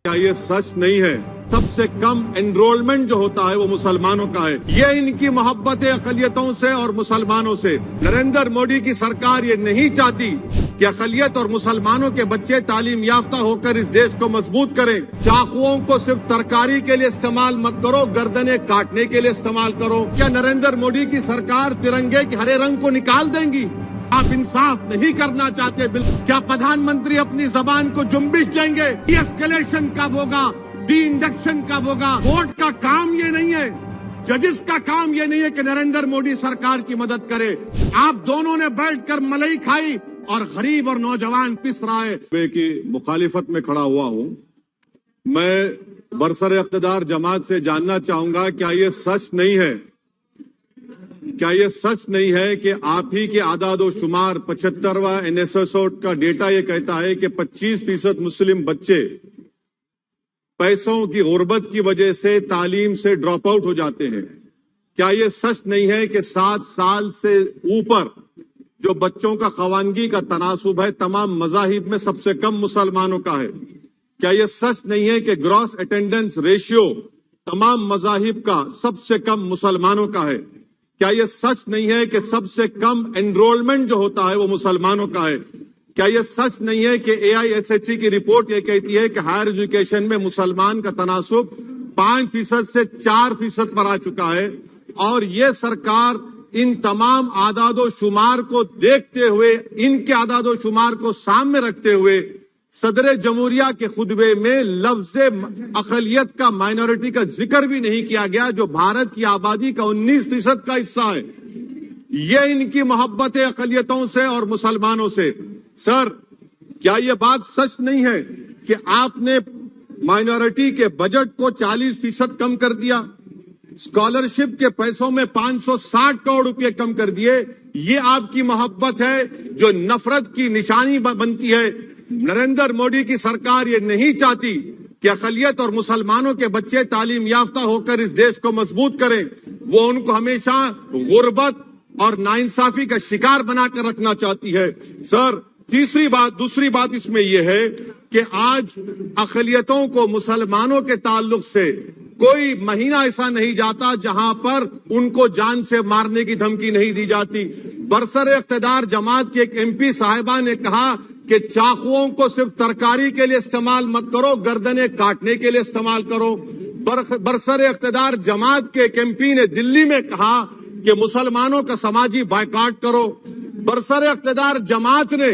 کیا یہ سچ نہیں ہے؟ سب سے کم انرولمنٹ جو ہوتا ہے وہ مسلمانوں کا ہے. یہ ان کی محبت اقلیتوں سے اور مسلمانوں سے. نریندر مودی کی سرکار یہ نہیں چاہتی کہ اقلیت اور مسلمانوں کے بچے تعلیم یافتہ ہو کر اس دیش کو مضبوط کریں. چاقوؤں کو صرف ترکاری کے لیے استعمال مت کرو، گردنیں کاٹنے کے لیے استعمال کرو. کیا نریندر مودی کی سرکار ترنگے کے ہرے رنگ کو نکال دیں گی؟ آپ انصاف نہیں کرنا چاہتے. کیا پردھان منتری اپنی زبان کو جنبش دیں گے؟ ڈی اسکیلیشن کب ہوگا؟ ڈی انڈکشن کب ہوگا؟ کورٹ کا کام یہ نہیں ہے، ججز کا کام یہ نہیں ہے کہ نریندر مودی سرکار کی مدد کرے. آپ دونوں نے بیٹھ کر ملئی کھائی اور غریب اور نوجوان پس رہا ہے. کی مخالفت میں کھڑا ہوا ہوں. میں برسر اقتدار جماعت سے جاننا چاہوں گا، کیا یہ سچ نہیں ہے؟ کیا یہ سچ نہیں ہے کہ آپ ہی کے اعداد و شمار 75واں NSS کا ڈیٹا یہ کہتا ہے کہ 25% مسلم بچے پیسوں کی غربت کی وجہ سے تعلیم سے ڈراپ آؤٹ ہو جاتے ہیں؟ کیا یہ سچ نہیں ہے کہ 7 سال سے اوپر جو بچوں کا خواندگی کا تناسب ہے تمام مذاہب میں سب سے کم مسلمانوں کا ہے؟ کیا یہ سچ نہیں ہے کہ گراس اٹینڈنس ریشیو تمام مذاہب کا سب سے کم مسلمانوں کا ہے؟ کیا یہ سچ نہیں ہے کہ سب سے کم انرولمنٹ جو ہوتا ہے وہ مسلمانوں کا ہے؟ کیا یہ سچ نہیں ہے کہ AISHE کی رپورٹ یہ کہتی ہے کہ ہائر ایجوکیشن میں مسلمان کا تناسب 5% سے 4% پر آ چکا ہے؟ اور یہ سرکار ان تمام اعداد و شمار کو دیکھتے ہوئے، ان کے اعداد و شمار کو سامنے رکھتے ہوئے صدر جمہوریہ کے خطبے میں لفظ اقلیت کا، مائنورٹی کا ذکر بھی نہیں کیا گیا، جو بھارت کی آبادی کا 19% کا حصہ ہے. یہ ان کی محبت اقلیتوں سے اور مسلمانوں سے. سر، کیا یہ بات سچ نہیں ہے کہ آپ نے مائنورٹی کے بجٹ کو 40% کم کر دیا، اسکالرشپ کے پیسوں میں 560 کروڑ روپے کم کر دیے؟ یہ آپ کی محبت ہے جو نفرت کی نشانی بنتی ہے. نریندر مودی کی سرکار یہ نہیں چاہتی کہ اقلیت اور مسلمانوں کے بچے تعلیم یافتہ ہو کر اس دیش کو مضبوط کریں. وہ ان کو ہمیشہ غربت اور ناانصافی کا شکار بنا کر رکھنا چاہتی ہے. سر، دوسری بات اس میں یہ ہے کہ آج اقلیتوں کو مسلمانوں کے تعلق سے کوئی مہینہ ایسا نہیں جاتا جہاں پر ان کو جان سے مارنے کی دھمکی نہیں دی جاتی. برسر اقتدار جماعت کے ایک MP صاحبہ نے کہا کہ چاقوؤں کو صرف ترکاری کے لیے استعمال مت کرو، گردنیں کاٹنے کے لیے استعمال کرو. برسر اقتدار جماعت کے ایک MP نے دلی میں کہا کہ مسلمانوں کا سماجی بائیکاٹ کرو. برسر اقتدار جماعت نے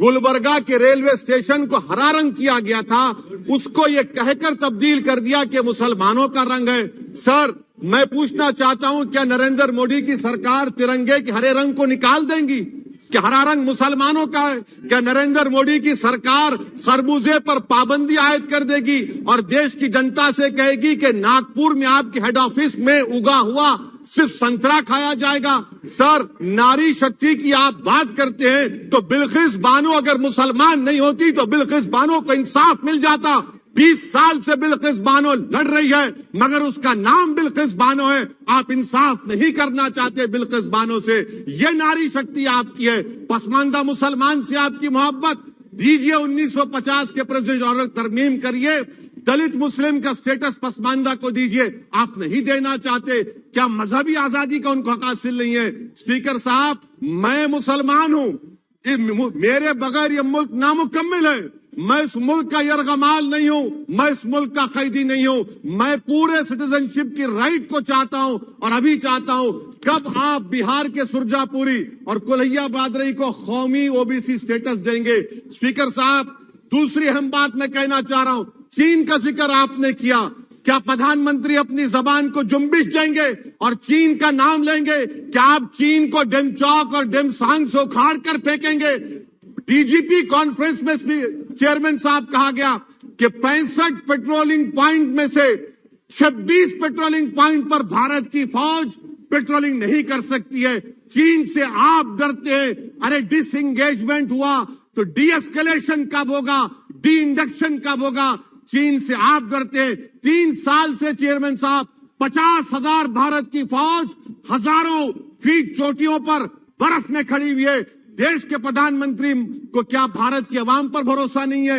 گلبرگہ کے ریلوے اسٹیشن کو ہرا رنگ کیا گیا تھا، اس کو یہ کہہ کر تبدیل کر دیا کہ مسلمانوں کا رنگ ہے. سر، میں پوچھنا چاہتا ہوں، کیا نریندر مودی کی سرکار ترنگے کے ہرے رنگ کو نکال دیں گی کہ ہرا رنگ مسلمانوں کا ہے؟ کیا نریندر مودی کی سرکار خربوزے پر پابندی عائد کر دے گی اور دیش کی جنتا سے کہے گی کہ ناگپور میں آپ کے ہیڈ آفس میں اگا ہوا صرف سنترا کھایا جائے گا؟ سر، ناری شکتی کی آپ بات کرتے ہیں تو بلقیس بانو اگر مسلمان نہیں ہوتی تو بلقیس بانو کو انصاف مل جاتا. 20 سال سے بلقیس بانو لڑ رہی ہے مگر اس کا نام بلقیس بانو ہے. آپ انصاف نہیں کرنا چاہتے بلقیس بانو سے. یہ ناری شکتی آپ کی ہے. پسماندہ مسلمان سے آپ کی محبت دیجئے، 1950 کے پریزیڈنٹ آرڈر ترمیم کریے، دلت مسلم کا سٹیٹس پسماندہ کو دیجئے. آپ نہیں دینا چاہتے. کیا مذہبی آزادی کا ان کو حق حاصل نہیں ہے؟ اسپیکر صاحب، میں مسلمان ہوں، میرے بغیر یہ ملک نامکمل ہے. میں اس ملک کا یرغمال نہیں ہوں، میں اس ملک کا قیدی نہیں ہوں. میں پورے سٹیزنشپ کی رائٹ کو چاہتا ہوں اور ابھی چاہتا ہوں. کب آپ بہار کے سرجا پوری اور کلہیا برادری کو قومی OBC سٹیٹس دیں گے؟ اسپیکر صاحب، دوسری اہم بات میں کہنا چاہ رہا ہوں. چین کا ذکر آپ نے کیا. کیا پردھان منتری اپنی زبان کو جنبش دیں گے اور چین کا نام لیں گے؟ کیا آپ چین کو ڈیم چوک اور ڈیم سانگ سے اکھاڑ کر پھینکیں گے؟ DGP کانفرنس میں چیئرمین صاحب کہا گیا کہ 65 پیٹرولنگ پوائنٹ میں سے 26 پیٹرولنگ پوائنٹ پر بھارت کی فوج پیٹرولنگ نہیں کر سکتی ہے. چین سے آپ ڈرتے ہیں. ارے ڈس انگیجمنٹ ہوا تو ڈی اسکیلیشن کب ہوگا؟ ڈی انڈکشن کب ہوگا؟ چین سے آپ ڈرتے ہیں. 3 سال سے چیئرمین صاحب 50,000 بھارت کی فوج ہزاروں فیٹ چوٹیوں پر برف میں کھڑی ہوئی ہے. دیش کے پردھان منتری کو کیا بھارت کی عوام پر بھروسہ نہیں ہے؟